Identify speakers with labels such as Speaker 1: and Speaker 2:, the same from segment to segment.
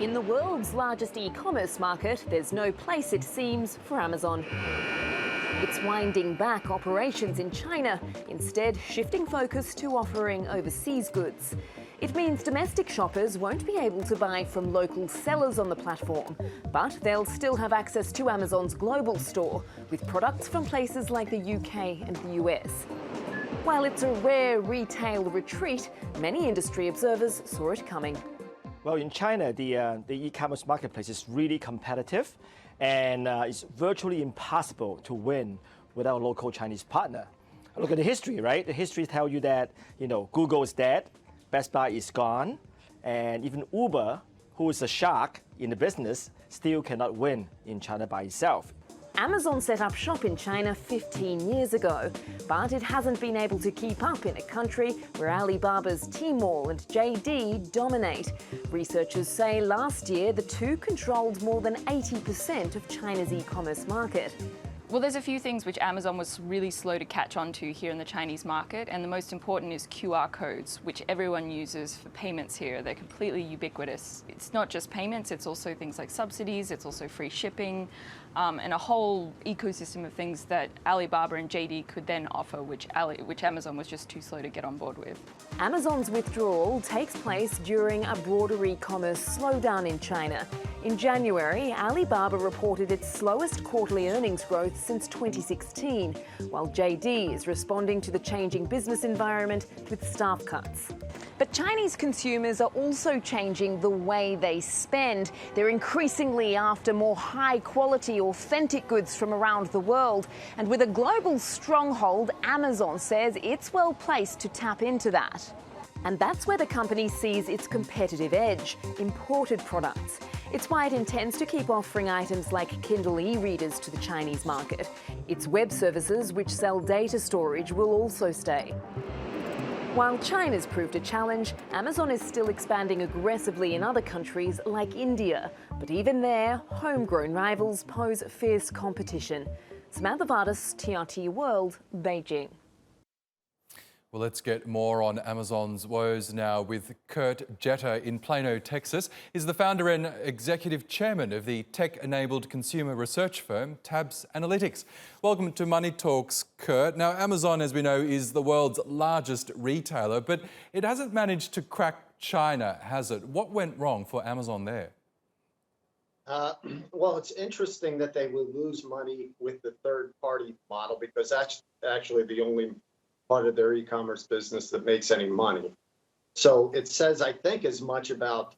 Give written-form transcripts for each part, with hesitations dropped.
Speaker 1: In the world's largest e-commerce market, there's no place, it seems, for Amazon. It's winding back operations in China, instead shifting focus to offering overseas goods. It means domestic shoppers won't be able to buy from local sellers on the platform, but they'll still have access to Amazon's global store, with products from places like the UK and the US. While it's a rare retail retreat, many industry observers saw it coming.
Speaker 2: Well, in China, the e-commerce marketplace is really competitive, and it's virtually impossible to win without a local Chinese partner. Look at the history, right? The history tells you that, Google is dead, Best Buy is gone, and even Uber, who is a shark in the business, still cannot win in China by itself.
Speaker 1: Amazon set up shop in China 15 years ago, but it hasn't been able to keep up in a country where Alibaba's Tmall and JD dominate. Researchers say last year the two controlled more than 80% of China's e-commerce market.
Speaker 3: Well, there's a few things which Amazon was really slow to catch on to here in the Chinese market, and the most important is QR codes, which everyone uses for payments here. They're completely ubiquitous. It's not just payments, it's also things like subsidies, it's also free shipping, and a whole ecosystem of things that Alibaba and JD could then offer, which Amazon was just too slow to get on board with.
Speaker 1: Amazon's withdrawal takes place during a broader e-commerce slowdown in China. In January, Alibaba reported its slowest quarterly earnings growth since 2016, while JD is responding to the changing business environment with staff cuts. But Chinese consumers are also changing the way they spend. They're increasingly after more high-quality, authentic goods from around the world. And with a global stronghold, Amazon says it's well placed to tap into that. And that's where the company sees its competitive edge: imported products. It's why it intends to keep offering items like Kindle e-readers to the Chinese market. Its web services, which sell data storage, will also stay. While China's proved a challenge, Amazon is still expanding aggressively in other countries like India. But even there, homegrown rivals pose fierce competition. Samantha Vardas, TRT World, Beijing.
Speaker 4: Well, let's get more on Amazon's woes now with Kurt Jeter in Plano, Texas. He's the founder and executive chairman of the tech-enabled consumer research firm Tabs Analytics. Welcome to Money Talks, Kurt. Now, Amazon, as we know, is the world's largest retailer, but it hasn't managed to crack China, has it? What went wrong for Amazon there?
Speaker 5: Well, it's interesting that they will lose money with the third-party model, because that's actually the only part of their e-commerce business that makes any money. So it says, I think, as much about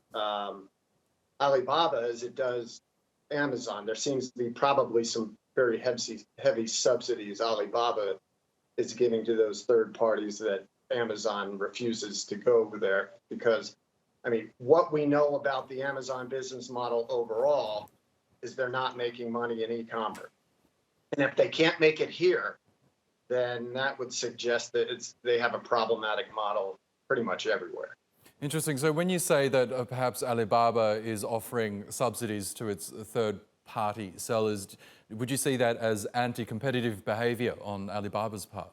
Speaker 5: Alibaba as it does Amazon. There seems to be probably some very heavy subsidies Alibaba is giving to those third parties that Amazon refuses to go there, because, I mean, what we know about the Amazon business model overall is they're not making money in e-commerce. And if they can't make it here, then that would suggest that they have a problematic model pretty much everywhere.
Speaker 4: Interesting. So when you say that perhaps Alibaba is offering subsidies to its third-party sellers, would you see that as anti-competitive behaviour on Alibaba's part?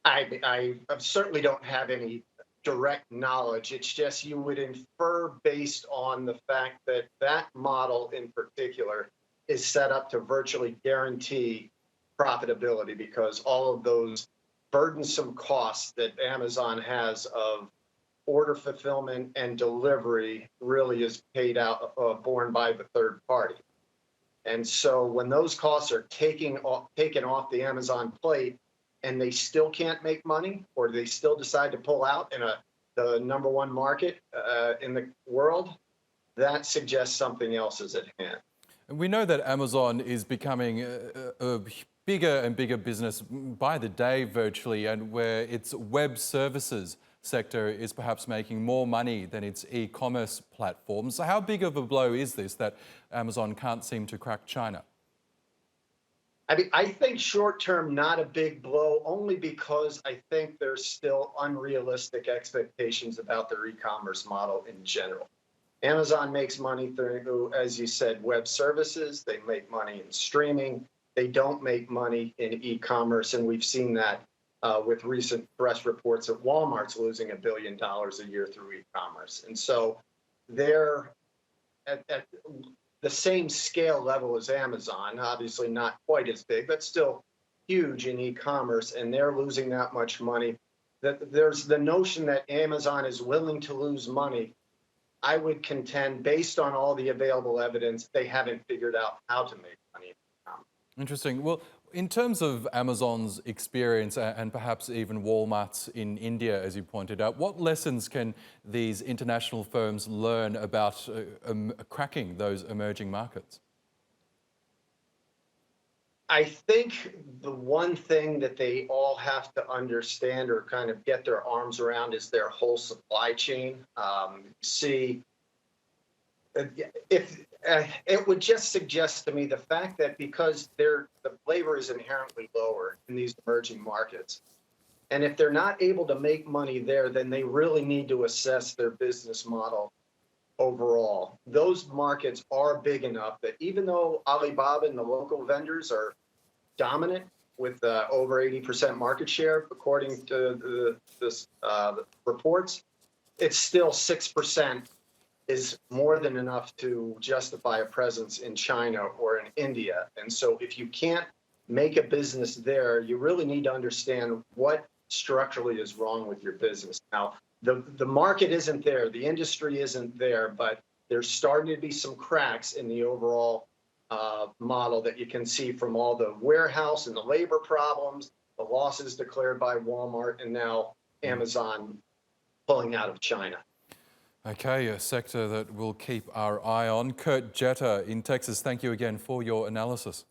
Speaker 5: I certainly don't have any direct knowledge. It's just you would infer based on the fact that that model in particular is set up to virtually guarantee profitability, because all of those burdensome costs that Amazon has of order fulfillment and delivery really is paid out, borne by the third party. And so when those costs are taken off the Amazon plate and they still can't make money, or they still decide to pull out in the number one market in the world, that suggests something else is at hand.
Speaker 4: And we know that Amazon is becoming a bigger and bigger business by the day virtually, and where its web services sector is perhaps making more money than its e-commerce platforms. So how big of a blow is this that Amazon can't seem to crack China?
Speaker 5: I mean, I think short-term, not a big blow, only because I think there's still unrealistic expectations about their e-commerce model in general. Amazon makes money through, as you said, web services. They make money in streaming. They don't make money in e-commerce, and we've seen that with recent press reports that Walmart's losing $1 billion a year through e-commerce. And so they're at the same scale level as Amazon, obviously not quite as big, but still huge in e-commerce, and they're losing that much money. That there's the notion that Amazon is willing to lose money. I would contend, based on all the available evidence, they haven't figured out how to make money.
Speaker 4: Interesting. Well, in terms of Amazon's experience and perhaps even Walmart's in India, as you pointed out, what lessons can these international firms learn about cracking those emerging markets?
Speaker 5: I think the one thing that they all have to understand or kind of get their arms around is their whole supply chain. If it would just suggest to me the fact that because the labor is inherently lower in these emerging markets, and if they're not able to make money there, then they really need to assess their business model overall. Those markets are big enough that even though Alibaba and the local vendors are dominant with over 80% market share, according to the reports, it's still 6% is more than enough to justify a presence in China or in India. And so if you can't make a business there, you really need to understand what structurally is wrong with your business. Now, the market isn't there, the industry isn't there, but there's starting to be some cracks in the overall model that you can see from all the warehouse and the labor problems, the losses declared by Walmart, and now Amazon pulling out of China.
Speaker 4: Okay, a sector that we'll keep our eye on. Kurt Jeter in Texas, thank you again for your analysis.